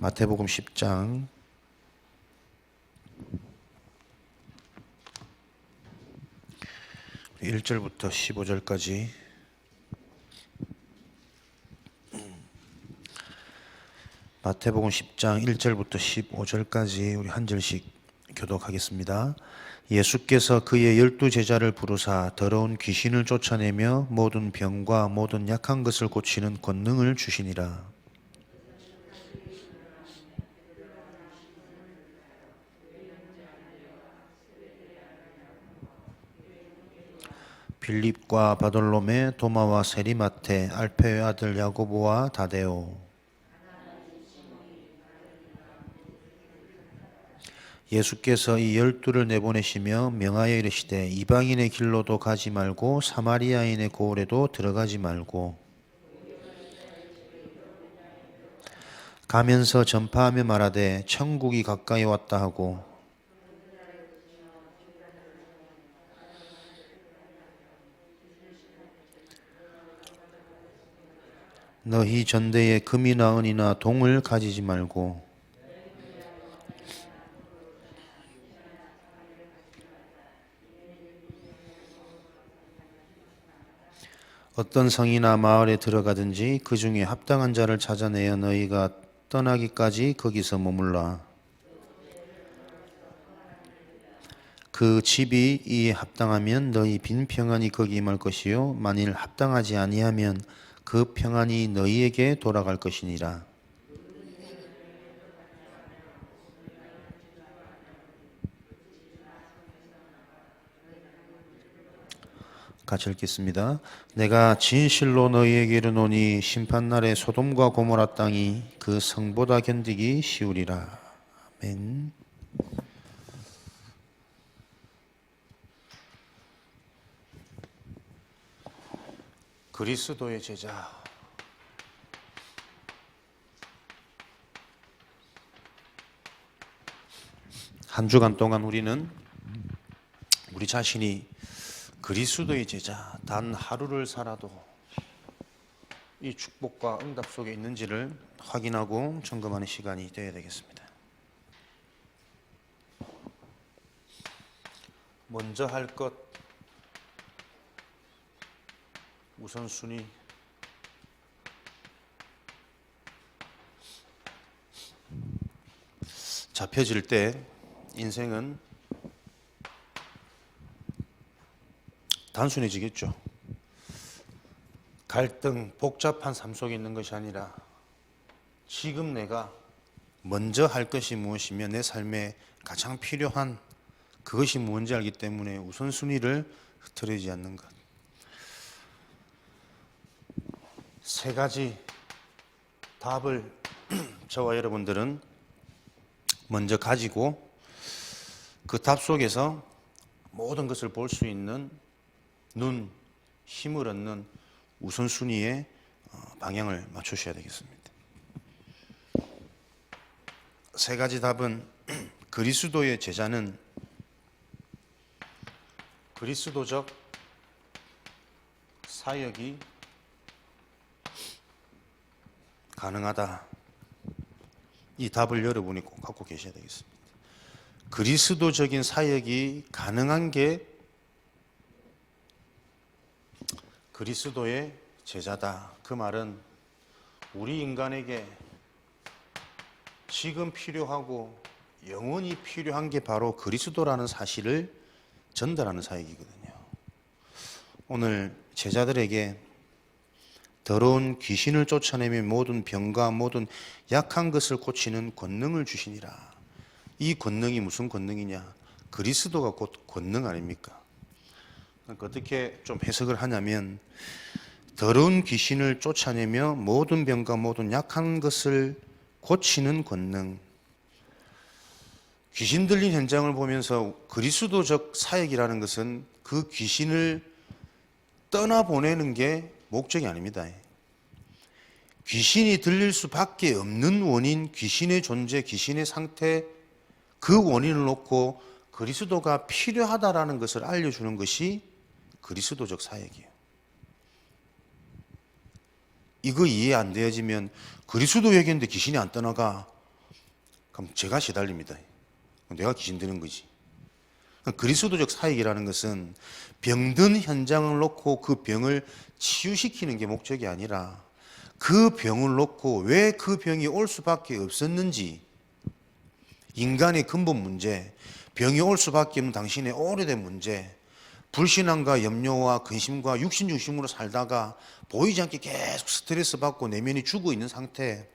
마태복음 10장 1절부터 15절까지 마태복음 10장 1절부터 15절까지 우리 한 절씩 교독하겠습니다. 예수께서 그의 12제자를 부르사 더러운 귀신을 쫓아내며 모든 병과 모든 약한 것을 고치는 권능을 주시니라. 빌립과 바돌로메, 도마와 세리마테, 알페의 아들 야고보와 다데오. 예수께서 이 12를 내보내시며 명하여 이르시되 이방인의 길로도 가지 말고 사마리아인의 고을에도 들어가지 말고 가면서 전파하며 말하되 천국이 가까이 왔다 하고 너희 전대에 금이나 은이나 동을 가지지 말고 어떤 성이나 마을에 들어가든지 그 중에 합당한 자를 찾아내어 너희가 떠나기까지 거기서 머물라. 그 집이 이에 합당하면 너희 빈 평안이 거기 임할 것이요 만일 합당하지 아니하면 그 평안이 너희에게 돌아갈 것이니라. 같이 읽겠습니다. 내가 진실로 너희에게 이르노니 심판날에 소돔과 고모라 땅이 그 성보다 견디기 쉬우리라. 아멘. 그리스도의 제자. 한 주간 동안 우리는 우리 자신이 그리스도의 제자 단 하루를 살아도 이 축복과 응답 속에 있는지를 확인하고 점검하는 시간이 되어야 되겠습니다. 먼저 할 것 우선순위 잡혀질 때 인생은 단순해지겠죠. 갈등, 복잡한 삶 속에 있는 것이 아니라 지금 내가 먼저 할 것이 무엇이며 내 삶에 가장 필요한 그것이 뭔지 알기 때문에 우선순위를 흐트리지 않는 것. 세 가지 답을 저와 여러분들은 먼저 가지고 그 답 속에서 모든 것을 볼 수 있는 눈, 힘을 얻는 우선순위의 방향을 맞추셔야 되겠습니다. 세 가지 답은 그리스도의 제자는 그리스도적 사역이 가능하다. 이 답을 여러분이 꼭 갖고 계셔야 되겠습니다. 그리스도적인 사역이 가능한 게 그리스도의 제자다. 그 말은 우리 인간에게 지금 필요하고 영원히 필요한 게 바로 그리스도라는 사실을 전달하는 사역이거든요. 오늘 제자들에게 더러운 귀신을 쫓아내며 모든 병과 모든 약한 것을 고치는 권능을 주시니라. 이 권능이 무슨 권능이냐? 그리스도가 곧 권능 아닙니까? 그러니까 어떻게 좀 해석을 하냐면 더러운 귀신을 쫓아내며 모든 병과 모든 약한 것을 고치는 권능. 귀신 들린 현장을 보면서 그리스도적 사역이라는 것은 그 귀신을 떠나보내는 게 목적이 아닙니다. 귀신이 들릴 수밖에 없는 원인, 귀신의 존재, 귀신의 상태, 그 원인을 놓고 그리스도가 필요하다라는 것을 알려주는 것이 그리스도적 사역이에요. 이거 이해 안 되어지면 그리스도 얘기인데 귀신이 안 떠나가. 그럼 제가 시달립니다. 내가 귀신 드는 거지. 그리스도적 사역이라는 것은 병든 현장을 놓고 그 병을 치유시키는 게 목적이 아니라 그 병을 놓고 왜 그 병이 올 수밖에 없었는지, 인간의 근본 문제, 병이 올 수밖에 없는 당신의 오래된 문제, 불신앙과 염려와 근심과 육신 중심으로 살다가 보이지 않게 계속 스트레스 받고 내면이 죽어 있는 상태,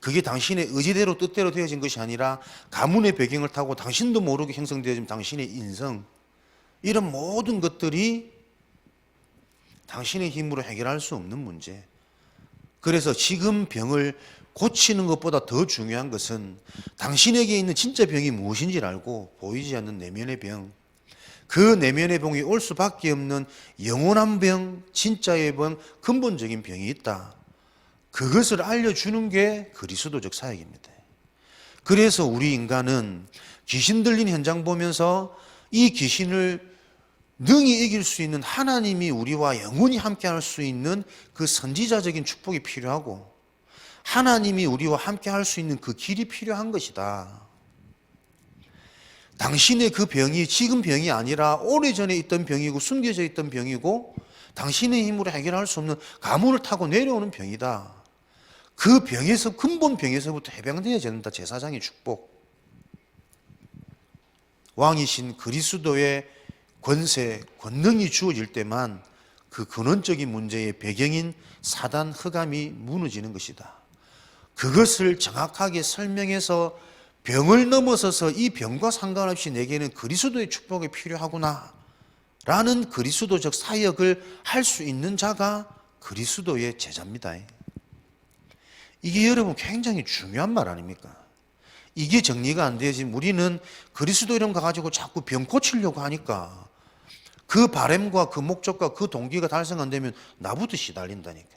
그게 당신의 의지대로 뜻대로 되어진 것이 아니라 가문의 배경을 타고 당신도 모르게 형성되어진 당신의 인성, 이런 모든 것들이 당신의 힘으로 해결할 수 없는 문제. 그래서 지금 병을 고치는 것보다 더 중요한 것은 당신에게 있는 진짜 병이 무엇인지를 알고 보이지 않는 내면의 병, 그 내면의 병이 올 수밖에 없는 영원한 병, 진짜의 병, 근본적인 병이 있다. 그것을 알려주는 게 그리스도적 사역입니다. 그래서 우리 인간은 귀신 들린 현장 보면서 이 귀신을 능히 이길 수 있는 하나님이 우리와 영원히 함께할 수 있는 그 선지자적인 축복이 필요하고, 하나님이 우리와 함께할 수 있는 그 길이 필요한 것이다. 당신의 그 병이 지금 병이 아니라 오래전에 있던 병이고 숨겨져 있던 병이고 당신의 힘으로 해결할 수 없는 가문을 타고 내려오는 병이다. 그 병에서, 근본 병에서부터 해방되어야 된다. 제사장의 축복. 왕이신 그리스도의 권세, 권능이 주어질 때만 그 근원적인 문제의 배경인 사단 흑암이 무너지는 것이다. 그것을 정확하게 설명해서 병을 넘어서서 이 병과 상관없이 내게는 그리스도의 축복이 필요하구나 라는 그리스도적 사역을 할 수 있는 자가 그리스도의 제자입니다. 이게 여러분 굉장히 중요한 말 아닙니까? 이게 정리가 안 되어지면 우리는 그리스도 이름 가지고 자꾸 병 고치려고 하니까 그 바람과 그 목적과 그 동기가 달성 안 되면 나부터 시달린다니까.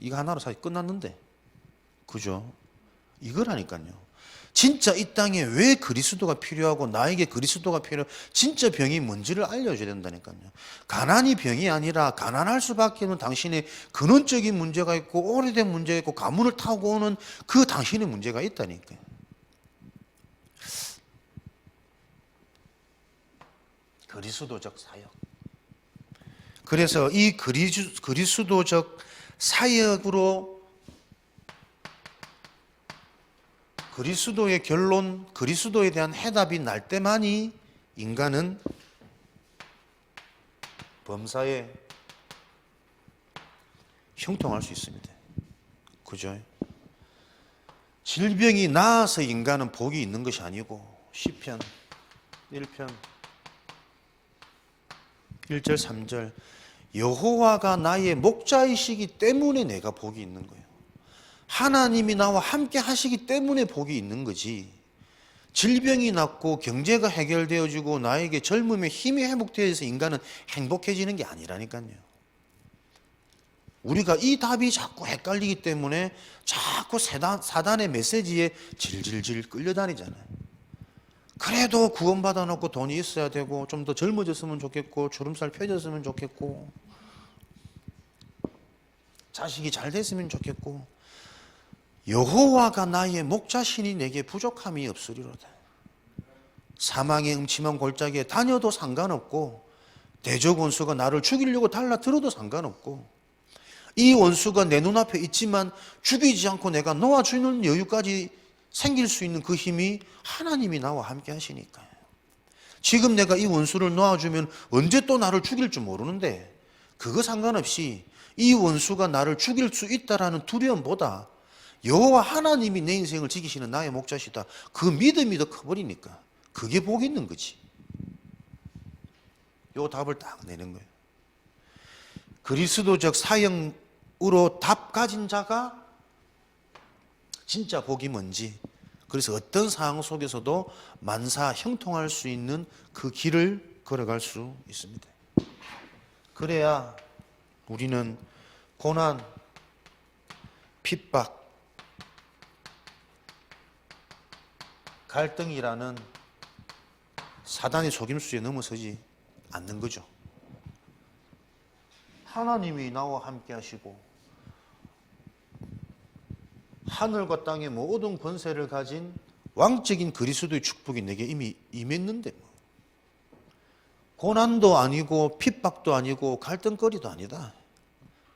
이거 하나로 사실 끝났는데, 그죠? 이거라니까요. 진짜 이 땅에 왜 그리스도가 필요하고 나에게 그리스도가 필요하고 진짜 병이 뭔지를 알려줘야 된다니까요. 가난이 병이 아니라 가난할 수밖에 없는 당신의 근원적인 문제가 있고 오래된 문제가 있고 가문을 타고 오는 그 당신의 문제가 있다니까요. 그리스도적 사역. 그래서 이 그리스도적 사역으로 그리스도의 결론, 그리스도에 대한 해답이 날 때만이 인간은 범사에 형통할 수 있습니다. 그죠? 질병이 나아서 인간은 복이 있는 것이 아니고, 시편 1편 1절 3절, 여호와가 나의 목자이시기 때문에 내가 복이 있는 거예요. 하나님이 나와 함께 하시기 때문에 복이 있는 거지. 질병이 낫고 경제가 해결되어지고 나에게 젊음의 힘이 회복되어서 인간은 행복해지는 게 아니라니까요. 우리가 이 답이 자꾸 헷갈리기 때문에 자꾸 사단의 메시지에 질질질 끌려다니잖아요. 그래도 구원받아 놓고 돈이 있어야 되고 좀 더 젊어졌으면 좋겠고 주름살 펴졌으면 좋겠고 자식이 잘 됐으면 좋겠고, 여호와가 나의 목자시니 내게 부족함이 없으리로다. 사망의 음침한 골짜기에 다녀도 상관없고 대적 원수가 나를 죽이려고 달라들어도 상관없고, 이 원수가 내 눈앞에 있지만 죽이지 않고 내가 놓아주는 여유까지 생길 수 있는 그 힘이 하나님이 나와 함께 하시니까요. 지금 내가 이 원수를 놓아주면 언제 또 나를 죽일 줄 모르는데 그거 상관없이 이 원수가 나를 죽일 수 있다라는 두려움보다 여호와 하나님이 내 인생을 지키시는 나의 목자시다, 그 믿음이 더 커버리니까 그게 복 있는 거지. 요 답을 딱 내는 거예요. 그리스도적 사형으로 답 가진 자가 진짜 복이 뭔지, 그래서 어떤 상황 속에서도 만사 형통할 수 있는 그 길을 걸어갈 수 있습니다. 그래야 우리는 고난, 핍박, 갈등이라는 사단의 속임수에 넘어서지 않는 거죠. 하나님이 나와 함께 하시고 하늘과 땅의 모든 권세를 가진 왕적인 그리스도의 축복이 내게 이미 임했는데 고난도 아니고 핍박도 아니고 갈등거리도 아니다.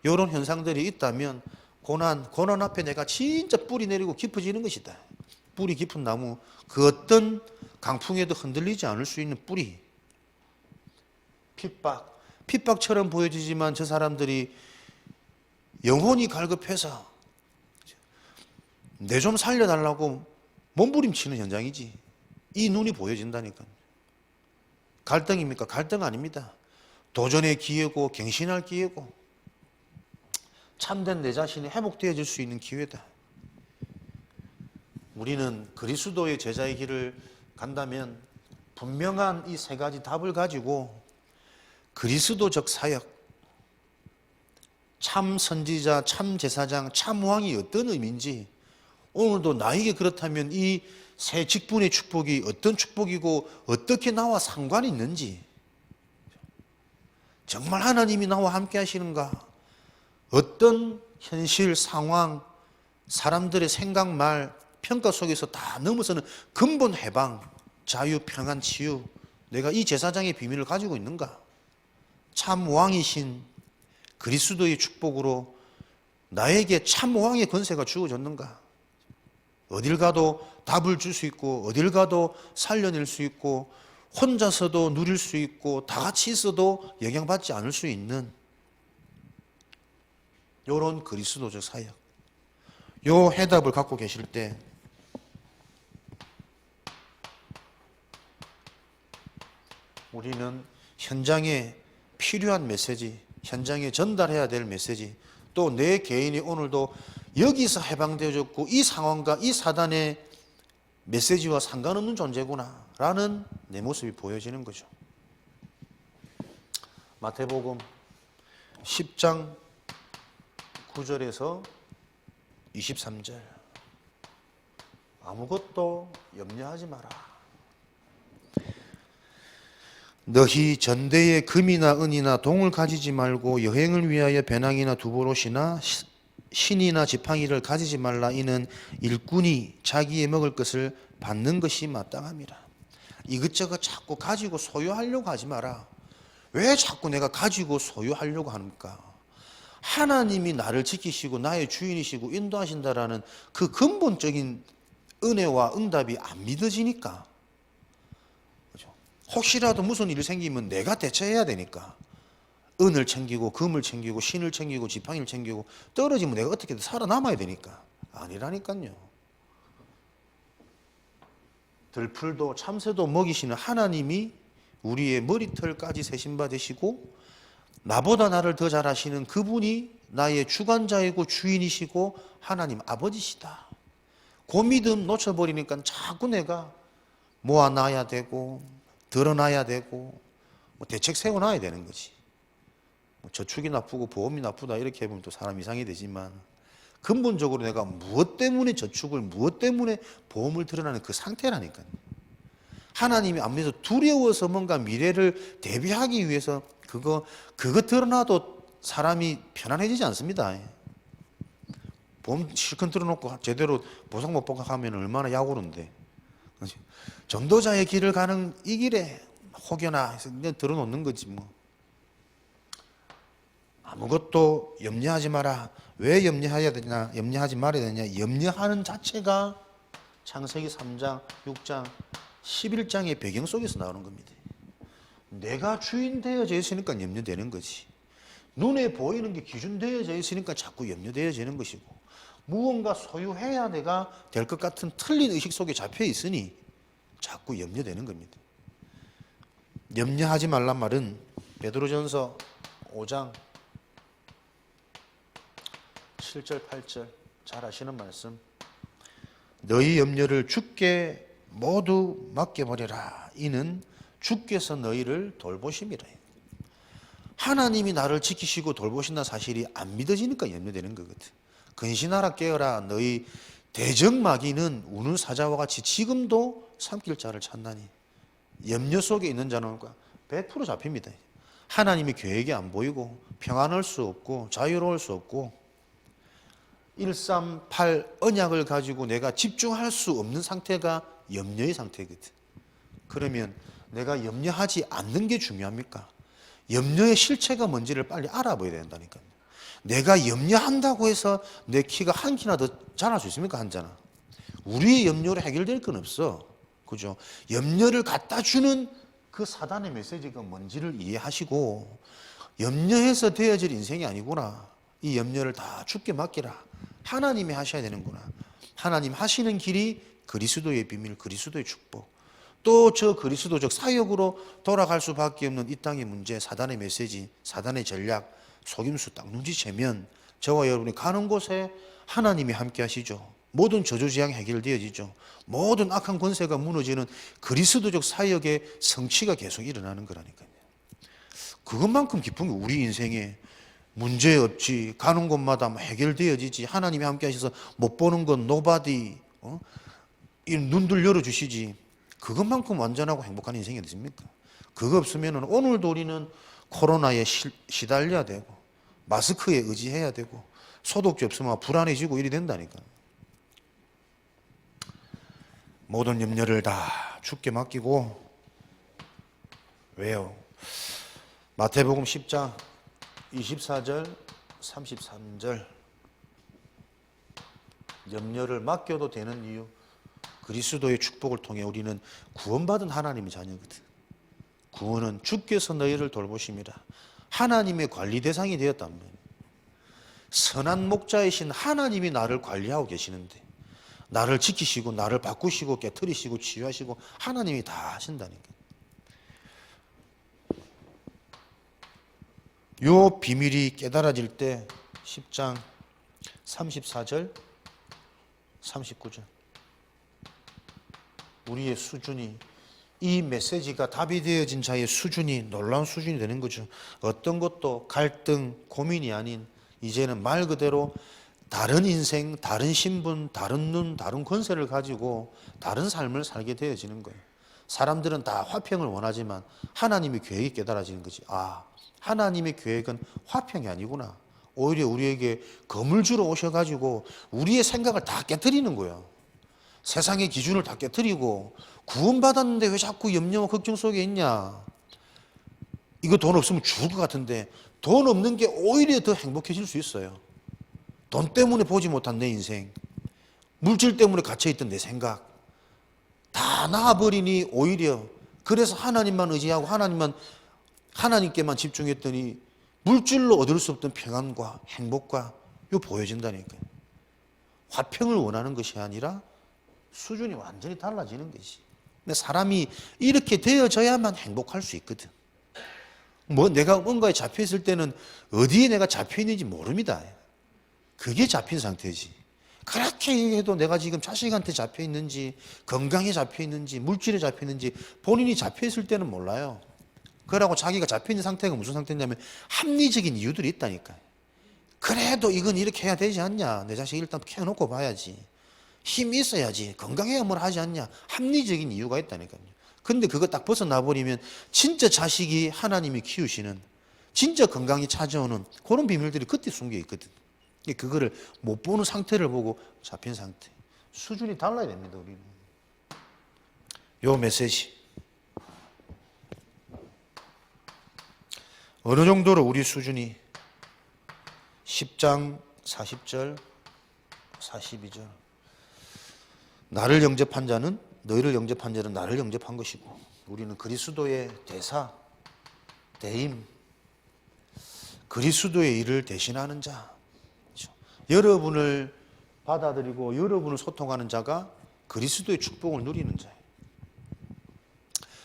이런 현상들이 있다면 고난 앞에 내가 진짜 뿌리 내리고 깊어지는 것이다. 뿌리 깊은 나무, 그 어떤 강풍에도 흔들리지 않을 수 있는 뿌리. 핍박처럼 보여지지만 저 사람들이 영혼이 갈급해서 내 좀 살려달라고 몸부림치는 현장이지. 이 눈이 보여진다니까. 갈등입니까? 갈등 아닙니다. 도전의 기회고 갱신할 기회고 참된 내 자신이 회복되어질 수 있는 기회다. 우리는 그리스도의 제자의 길을 간다면 분명한 이 세 가지 답을 가지고 그리스도적 사역, 참 선지자, 참 제사장, 참 왕이 어떤 의미인지 오늘도 나에게 그렇다면 이 세 직분의 축복이 어떤 축복이고 어떻게 나와 상관이 있는지, 정말 하나님이 나와 함께 하시는가, 어떤 현실, 상황, 사람들의 생각, 말, 평가 속에서 다 넘어서는 근본 해방, 자유, 평안, 치유, 내가 이 제사장의 비밀을 가지고 있는가, 참 왕이신 그리스도의 축복으로 나에게 참 왕의 권세가 주어졌는가, 어딜 가도 답을 줄 수 있고 어딜 가도 살려낼 수 있고 혼자서도 누릴 수 있고 다 같이 있어도 영향받지 않을 수 있는 이런 그리스도적 사역, 요 해답을 갖고 계실 때 우리는 현장에 필요한 메시지, 현장에 전달해야 될 메시지, 또 내 개인이 오늘도 여기서 해방되어졌고 이 상황과 이 사단의 메시지와 상관없는 존재구나 라는 내 모습이 보여지는 거죠. 마태복음 10장 9절에서 23절, 아무것도 염려하지 마라. 너희 전대에 금이나 은이나 동을 가지지 말고 여행을 위하여 배낭이나 두보롯이나 신이나 지팡이를 가지지 말라. 이는 일꾼이 자기의 먹을 것을 받는 것이 마땅함이라. 이것저것 자꾸 가지고 소유하려고 하지 마라. 왜 자꾸 내가 가지고 소유하려고 합니까? 하나님이 나를 지키시고 나의 주인이시고 인도하신다라는 그 근본적인 은혜와 응답이 안 믿어지니까. 그렇죠? 혹시라도 무슨 일이 생기면 내가 대처해야 되니까. 은을 챙기고 금을 챙기고 신을 챙기고 지팡이를 챙기고 떨어지면 내가 어떻게든 살아남아야 되니까. 아니라니까요. 들풀도 참새도 먹이시는 하나님이 우리의 머리털까지 세신 바 되시고 나보다 나를 더 잘 아시는 그분이 나의 주관자이고 주인이시고 하나님 아버지시다. 그 믿음 놓쳐버리니까 자꾸 내가 모아놔야 되고 드러나야 되고 대책 세워놔야 되는 거지. 저축이 나쁘고 보험이 나쁘다 이렇게 해보면 또 사람 이상이 되지만 근본적으로 내가 무엇 때문에 저축을, 무엇 때문에 보험을 드러나는 그 상태라니까요. 하나님이 안 믿어서 두려워서 뭔가 미래를 대비하기 위해서 그거 드러나도 사람이 편안해지지 않습니다. 보험 실컷 들어놓고 제대로 보상 못 받고 하면 얼마나 약오른데. 전도자의 길을 가는 이 길에 혹여나 해서 그냥 들어놓는 거지 뭐. 아무것도 염려하지 마라. 왜 염려해야 되냐? 염려하지 말아야 되냐? 염려하는 자체가 창세기 3장, 6장, 11장의 배경 속에서 나오는 겁니다. 내가 주인 되어져 있으니까 염려되는 거지. 눈에 보이는 게 기준 되어져 있으니까 자꾸 염려되어지는 것이고, 무언가 소유해야 내가 될 것 같은 틀린 의식 속에 잡혀 있으니 자꾸 염려되는 겁니다. 염려하지 말란 말은 베드로전서 5장 7절 8절 잘 아시는 말씀, 너희 염려를 주께 모두 맡겨버려라. 이는 주께서 너희를 돌보심이라. 하나님이 나를 지키시고 돌보신다는 사실이 안 믿어지니까 염려되는 거거든. 근신하라 깨어라. 너희 대적마귀는 우는 사자와 같이 지금도 삼킬 자를 찾나니. 염려 속에 있는 자는 100% 잡힙니다. 하나님의 계획이 안 보이고 평안할 수 없고 자유로울 수 없고 138 언약을 가지고 내가 집중할 수 없는 상태가 염려의 상태거든. 그러면 내가 염려하지 않는 게 중요합니까? 염려의 실체가 뭔지를 빨리 알아봐야 된다니까요. 내가 염려한다고 해서 내 키가 한 키나 더 자랄 수 있습니까? 한 자나. 우리의 염려로 해결될 건 없어. 그죠? 염려를 갖다 주는 그 사단의 메시지가 뭔지를 이해하시고, 염려해서 되어질 인생이 아니구나. 이 염려를 다 주께 맡기라. 하나님이 하셔야 되는구나. 하나님 하시는 길이 그리스도의 비밀, 그리스도의 축복. 또 저 그리스도적 사역으로 돌아갈 수밖에 없는 이 땅의 문제, 사단의 메시지, 사단의 전략, 속임수 딱 눈치채면 저와 여러분이 가는 곳에 하나님이 함께 하시죠. 모든 저주지향이 해결되어지죠. 모든 악한 권세가 무너지는 그리스도적 사역의 성취가 계속 일어나는 거라니까요. 그것만큼 기쁜 게 우리 인생에 문제 없지, 가는 곳마다 해결되어지지, 하나님이 함께 하셔서 못 보는 건 노바디, 이 눈들 열어주시지, 그것만큼 완전하고 행복한 인생이 어딨습니까? 그거 없으면 오늘도 우리는 코로나에 시달려야 되고, 마스크에 의지해야 되고, 소독제 없으면 불안해지고 이리 된다니까. 모든 염려를 다 주께 맡기고, 왜요? 마태복음 10장 24절 33절, 염려를 맡겨도 되는 이유, 그리스도의 축복을 통해 우리는 구원받은 하나님의 자녀거든. 구원은 주께서 너희를 돌보심이라. 하나님의 관리 대상이 되었단 말이에요. 선한 목자이신 하나님이 나를 관리하고 계시는데, 나를 지키시고 나를 바꾸시고 깨트리시고 치유하시고 하나님이 다 하신다니까. 요 비밀이 깨달아질 때 10장 34절 39절, 우리의 수준이, 이 메시지가 답이 되어진 자의 수준이 놀라운 수준이 되는 거죠. 어떤 것도 갈등, 고민이 아닌, 이제는 말 그대로 다른 인생, 다른 신분, 다른 눈, 다른 권세를 가지고 다른 삶을 살게 되어지는 거예요. 사람들은 다 화평을 원하지만 하나님의 계획이 깨달아지는 거지. 아, 하나님의 계획은 화평이 아니구나. 오히려 우리에게 검을 주러 오셔가지고 우리의 생각을 다 깨트리는 거예요. 세상의 기준을 다 깨트리고, 구원받았는데 왜 자꾸 염려와 걱정 속에 있냐. 이거 돈 없으면 죽을 것 같은데, 돈 없는 게 오히려 더 행복해질 수 있어요. 돈 때문에 보지 못한 내 인생, 물질 때문에 갇혀있던 내 생각 다 나아버리니, 오히려 그래서 하나님만 의지하고 하나님께만 집중했더니 물질로 얻을 수 없던 평안과 행복과 이거 보여진다니까요. 화평을 원하는 것이 아니라 수준이 완전히 달라지는 것이. 근데 사람이 이렇게 되어져야만 행복할 수 있거든. 내가 뭔가에 잡혀있을 때는 어디에 내가 잡혀있는지 모릅니다. 그게 잡힌 상태지. 그렇게 해도 내가 지금 자식한테 잡혀있는지, 건강에 잡혀있는지, 물질에 잡혀있는지 본인이 잡혀있을 때는 몰라요. 그러고 자기가 잡혀있는 상태가 무슨 상태냐면 합리적인 이유들이 있다니까요. 그래도 이건 이렇게 해야 되지 않냐, 내 자식 일단 키워놓고 봐야지, 힘이 있어야지, 건강해야 뭘 하지 않냐, 합리적인 이유가 있다니까요. 근데 그거 딱 벗어나버리면 진짜 자식이 하나님이 키우시는, 진짜 건강이 찾아오는 그런 비밀들이 그때 숨겨 있거든. 그거를 못 보는 상태를 보고 잡힌 상태. 수준이 달라야 됩니다, 우리는. 요 메시지 어느 정도로 우리 수준이, 10장 40절 42절, 나를 영접한 자는, 너희를 영접한 자는 나를 영접한 것이고, 우리는 그리스도의 대사, 대임, 그리스도의 일을 대신하는 자. 그렇죠? 여러분을 받아들이고 여러분을 소통하는 자가 그리스도의 축복을 누리는 자예요.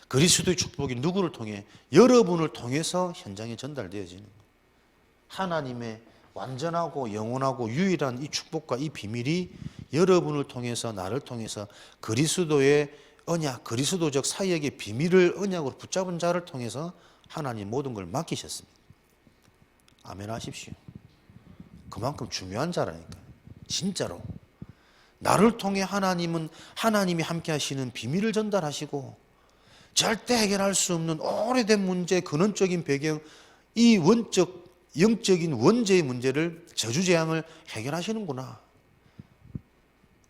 그리스도의 축복이 누구를 통해? 여러분을 통해서 현장에 전달되어지는 거예요. 하나님의 완전하고 영원하고 유일한 이 축복과 이 비밀이 여러분을 통해서, 나를 통해서 그리스도의 언약, 그리스도적 사역의 비밀을 언약으로 붙잡은 자를 통해서 하나님 모든 걸 맡기셨습니다. 아멘 하십시오. 그만큼 중요한 자라니까요. 진짜로. 나를 통해 하나님은, 하나님이 함께 하시는 비밀을 전달하시고, 절대 해결할 수 없는 오래된 문제, 근원적인 배경, 이 원적 영적인 원죄의 문제를, 저주재앙을 해결하시는구나.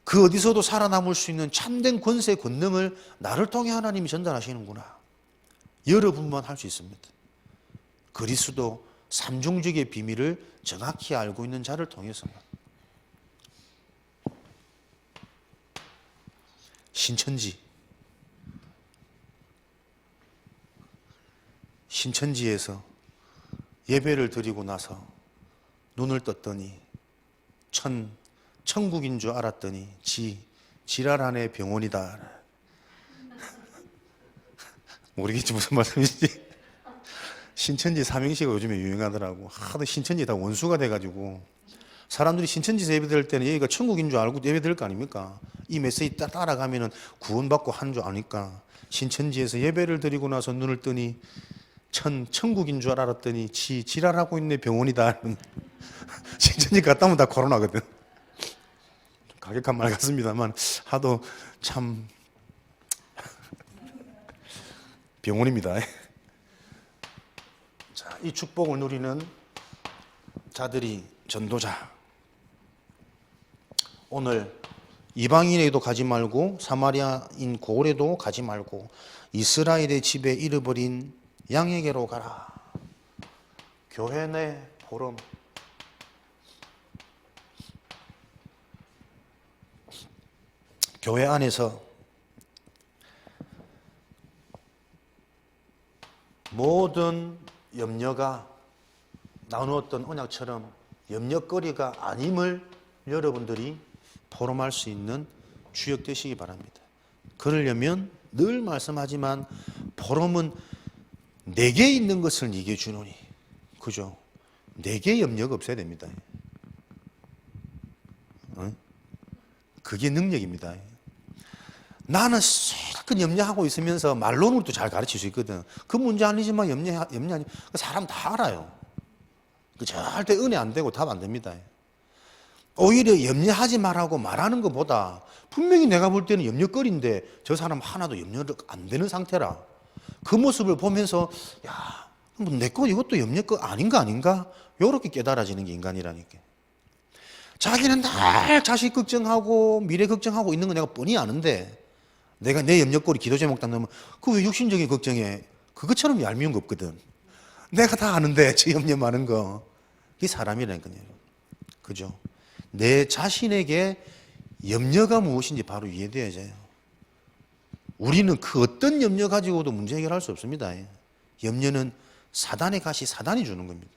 그 어디서도 살아남을 수 있는 참된 권세, 권능을 나를 통해 하나님이 전달하시는구나. 여러분만 할 수 있습니다. 그리스도 삼중직의 비밀을 정확히 알고 있는 자를 통해서만. 신천지에서 예배를 드리고 나서 눈을 떴더니 천국인 줄 알았더니 지랄 안에 병원이다. 모르겠지 무슨 말씀인지. 신천지 삼행시가 요즘에 유행하더라고. 하도 신천지 다 원수가 돼가지고 사람들이 신천지에서 예배 드릴 때는 여기가 천국인 줄 알고 예배 드릴 거 아닙니까? 이 메시지 따라가면은 구원받고 하는 줄 아니까. 신천지에서 예배를 드리고 나서 눈을 뜨니 천국인 줄 알았더니 지랄하고 있네 병원이다. 신천지 갔다 오면 다 코로나거든. 가격한 말 같습니다만 하도 참 병원입니다. 자, 이 축복을 누리는 자들이 전도자. 오늘 이방인에도 가지 말고 사마리아인 고을에도 가지 말고 이스라엘의 집에 잃어버린 양에게로 가라. 교회 내 보름. 교회 안에서 모든 염려가 나누었던 언약처럼 염려거리가 아님을 여러분들이 포럼할 수 있는 주역 되시기 바랍니다. 그러려면 늘 말씀하지만 포럼은 내게 있는 것을 네게 주노니, 그죠? 내게 염려가 없어야 됩니다. 그게 능력입니다. 나는 실컷 염려하고 있으면서 말로는 잘 가르칠 수 있거든. 그 문제 아니지만 염려 아니, 사람 다 알아요. 절대 은혜 안 되고 답 안 됩니다. 오히려 염려하지 말라고 말하는 것보다 분명히 내가 볼 때는 염려거리인데 저 사람 하나도 염려가 안 되는 상태라. 그 모습을 보면서 야, 뭐 내 거 이것도 염려거 아닌가? 이렇게 깨달아지는 게 인간이라니까. 자기는 날 자식 걱정하고 미래 걱정하고 있는 거 내가 뻔히 아는데 내가 내 염려거리 기도 제목 딱 넣으면 그 왜 육신적인 걱정에 그것처럼 얄미운 거 없거든. 내가 다 아는데 저 염려 많은 거. 이게 사람이라니까요. 그죠? 내 자신에게 염려가 무엇인지 바로 이해돼야죠. 우리는 그 어떤 염려 가지고도 문제 해결할 수 없습니다. 염려는 사단의 가시, 사단이 주는 겁니다.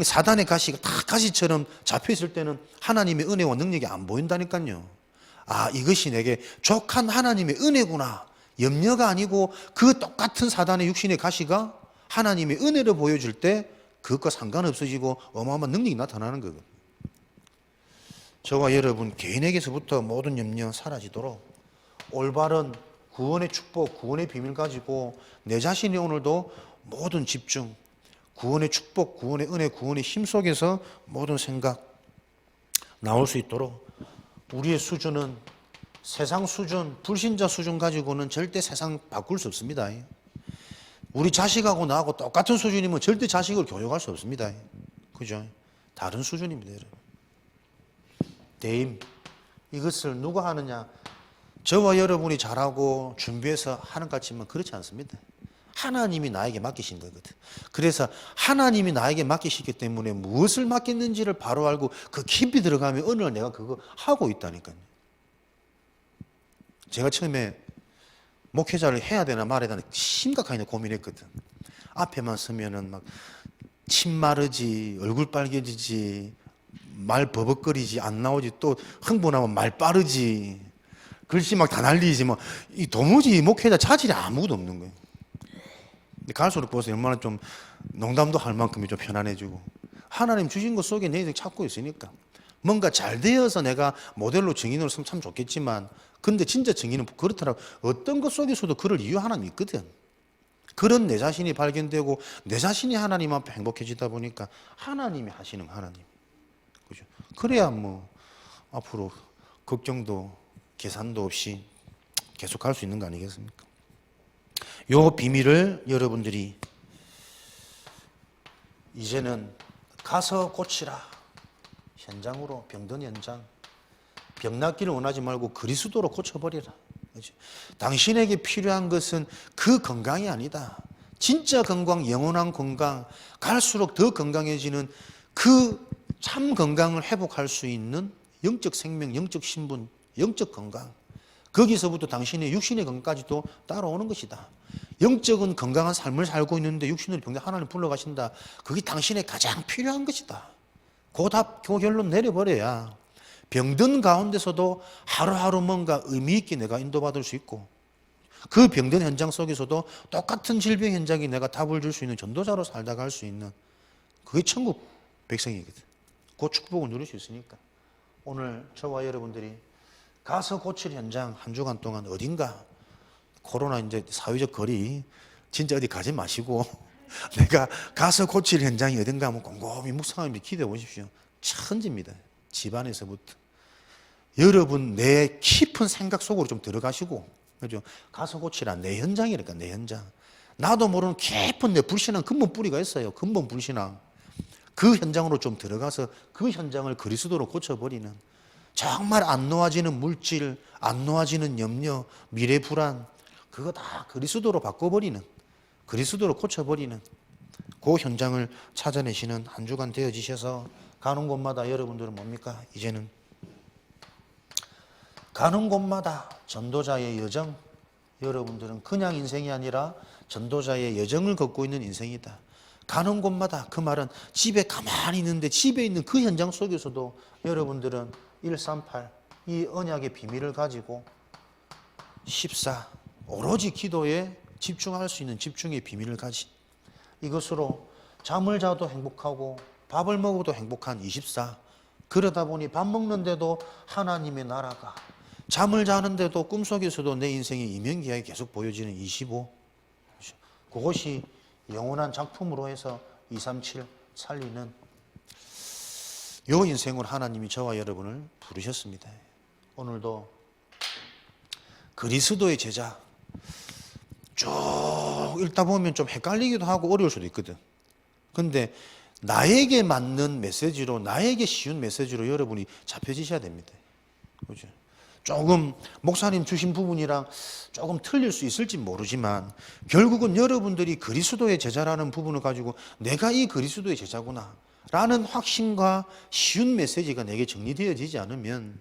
사단의 가시가 다 가시처럼 잡혀있을 때는 하나님의 은혜와 능력이 안 보인다니까요. 아, 이것이 내게 족한 하나님의 은혜구나. 염려가 아니고 그 똑같은 사단의 육신의 가시가 하나님의 은혜를 보여줄 때 그것과 상관없어지고 어마어마한 능력이 나타나는 거거든요. 저와 여러분 개인에게서부터 모든 염려 사라지도록 올바른 구원의 축복, 구원의 비밀 가지고 내 자신이 오늘도 모든 집중, 구원의 축복, 구원의 은혜, 구원의 힘 속에서 모든 생각 나올 수 있도록 우리의 수준은 세상 수준, 불신자 수준 가지고는 절대 세상 바꿀 수 없습니다. 우리 자식하고 나하고 똑같은 수준이면 절대 자식을 교육할 수 없습니다. 그죠? 다른 수준입니다, 여러분. 대임, 이것을 누가 하느냐? 저와 여러분이 잘하고 준비해서 하는 것 같지만 그렇지 않습니다. 하나님이 나에게 맡기신 거거든. 그래서 하나님이 나에게 맡기시기 때문에 무엇을 맡겼는지를 바로 알고 그 깊이 들어가면 어느 날 내가 그거 하고 있다니까요. 제가 처음에 목회자를 해야 되나 말아야 되나 심각하게 고민했거든. 앞에만 서면은 막 침 마르지, 얼굴 빨개지지, 말 버벅거리지, 안 나오지, 또 흥분하면 말 빠르지, 글씨 막 다 날리지, 뭐, 이 도무지 목회자 자질이 아무것도 없는 거예요. 근데 갈수록 보세요. 얼마나 좀 농담도 할 만큼이 좀 편안해지고. 하나님 주신 것 속에 내 인생 찾고 있으니까. 뭔가 잘 되어서 내가 모델로 증인으로 서면 참 좋겠지만, 근데 진짜 증인은 그렇더라고. 어떤 것 속에서도 그럴 이유 하나는 있거든. 그런 내 자신이 발견되고, 내 자신이 하나님 앞에 행복해지다 보니까, 하나님이 하시는 하나님. 그죠? 그래야 뭐, 앞으로 걱정도, 계산도 없이 계속 할 수 있는 거 아니겠습니까? 요 비밀을 여러분들이 이제는 가서 고치라. 현장으로, 병든 현장. 병 낫기를 원하지 말고 그리스도로 고쳐버리라. 그렇지? 당신에게 필요한 것은 그 건강이 아니다. 진짜 건강, 영원한 건강, 갈수록 더 건강해지는 그 참 건강을 회복할 수 있는 영적 생명, 영적 신분, 영적 건강. 거기서부터 당신의 육신의 건강까지도 따라오는 것이다. 영적은 건강한 삶을 살고 있는데 육신을 병든 하나님 불러가신다. 그게 당신의 가장 필요한 것이다. 그 결론 내려버려야 병든 가운데서도 하루하루 뭔가 의미 있게 내가 인도받을 수 있고, 그 병든 현장 속에서도 똑같은 질병 현장에 내가 답을 줄 수 있는 전도자로 살다가 할 수 있는, 그게 천국 백성이거든. 그 축복을 누릴 수 있으니까 오늘 저와 여러분들이 가서 고칠 현장 한 주간 동안 어딘가, 코로나 이제 사회적 거리 진짜 어디 가지 마시고 내가 가서 고칠 현장이 어딘가 하면 곰곰이 묵상하면서 기도해 보십시오. 천지입니다. 집안에서부터 여러분 내 깊은 생각 속으로 좀 들어가시고, 그죠? 가서 고치라. 내 현장이니까, 내 현장. 나도 모르는 깊은 내 불신앙 근본 뿌리가 있어요. 근본 불신앙. 그 현장으로 좀 들어가서 그 현장을 그리스도로 고쳐버리는, 정말 안 놓아지는 물질, 안 놓아지는 염려, 미래 불안, 그거 다 그리스도로 바꿔버리는, 그리스도로 고쳐버리는 그 현장을 찾아내시는 한 주간 되어지셔서, 가는 곳마다 여러분들은 뭡니까? 이제는 가는 곳마다 전도자의 여정, 여러분들은 그냥 인생이 아니라 전도자의 여정을 걷고 있는 인생이다. 가는 곳마다, 그 말은 집에 가만히 있는데 집에 있는 그 현장 속에서도 여러분들은 138, 이 언약의 비밀을 가지고 14, 오로지 기도에 집중할 수 있는 집중의 비밀을 가진, 이것으로 잠을 자도 행복하고 밥을 먹어도 행복한 24, 그러다 보니 밥 먹는데도 하나님의 나라가, 잠을 자는데도 꿈속에서도 내 인생의 이면기약이 계속 보여지는 25, 그것이 영원한 작품으로 해서 237 살리는 요 인생으로 하나님이 저와 여러분을 부르셨습니다. 오늘도 그리스도의 제자 쭉 읽다 보면 좀 헷갈리기도 하고 어려울 수도 있거든. 근데 나에게 맞는 메시지로, 나에게 쉬운 메시지로 여러분이 잡혀지셔야 됩니다. 그죠? 조금 목사님 주신 부분이랑 조금 틀릴 수 있을지 모르지만 결국은 여러분들이 그리스도의 제자라는 부분을 가지고 내가 이 그리스도의 제자구나 라는 확신과 쉬운 메시지가 내게 정리되어지지 않으면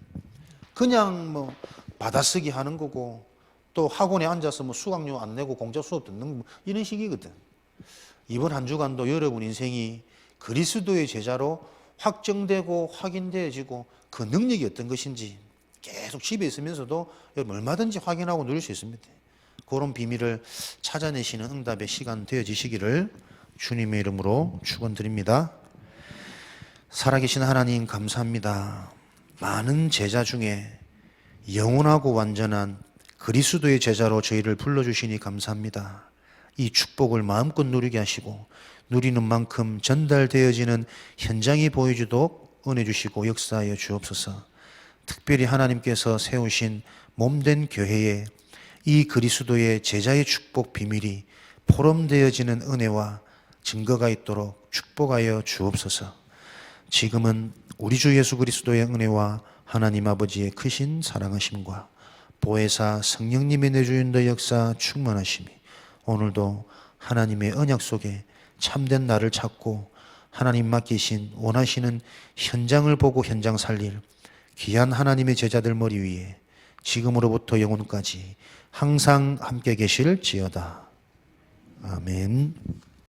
그냥 뭐 받아쓰기 하는 거고, 또 학원에 앉아서 뭐 수강료 안 내고 공짜 수업 듣는 이런 식이거든. 이번 한 주간도 여러분 인생이 그리스도의 제자로 확정되고 확인되어지고 그 능력이 어떤 것인지 계속 집에 있으면서도 여러분 얼마든지 확인하고 누릴 수 있습니다. 그런 비밀을 찾아내시는 응답의 시간 되어지시기를 주님의 이름으로 축원드립니다. 살아계신 하나님 감사합니다. 많은 제자 중에 영원하고 완전한 그리스도의 제자로 저희를 불러주시니 감사합니다. 이 축복을 마음껏 누리게 하시고 누리는 만큼 전달되어지는 현장이 보여주도록 은혜 주시고 역사하여 주옵소서. 특별히 하나님께서 세우신 몸된 교회에 이 그리스도의 제자의 축복 비밀이 포럼되어지는 은혜와 증거가 있도록 축복하여 주옵소서. 지금은 우리 주 예수 그리스도의 은혜와 하나님 아버지의 크신 사랑하심과 보혜사 성령님의 내주인도 역사 충만하심이 오늘도 하나님의 언약 속에 참된 나를 찾고 하나님 맡기신 원하시는 현장을 보고 현장 살릴 귀한 하나님의 제자들 머리 위에 지금으로부터 영원까지 항상 함께 계실지어다. 아멘.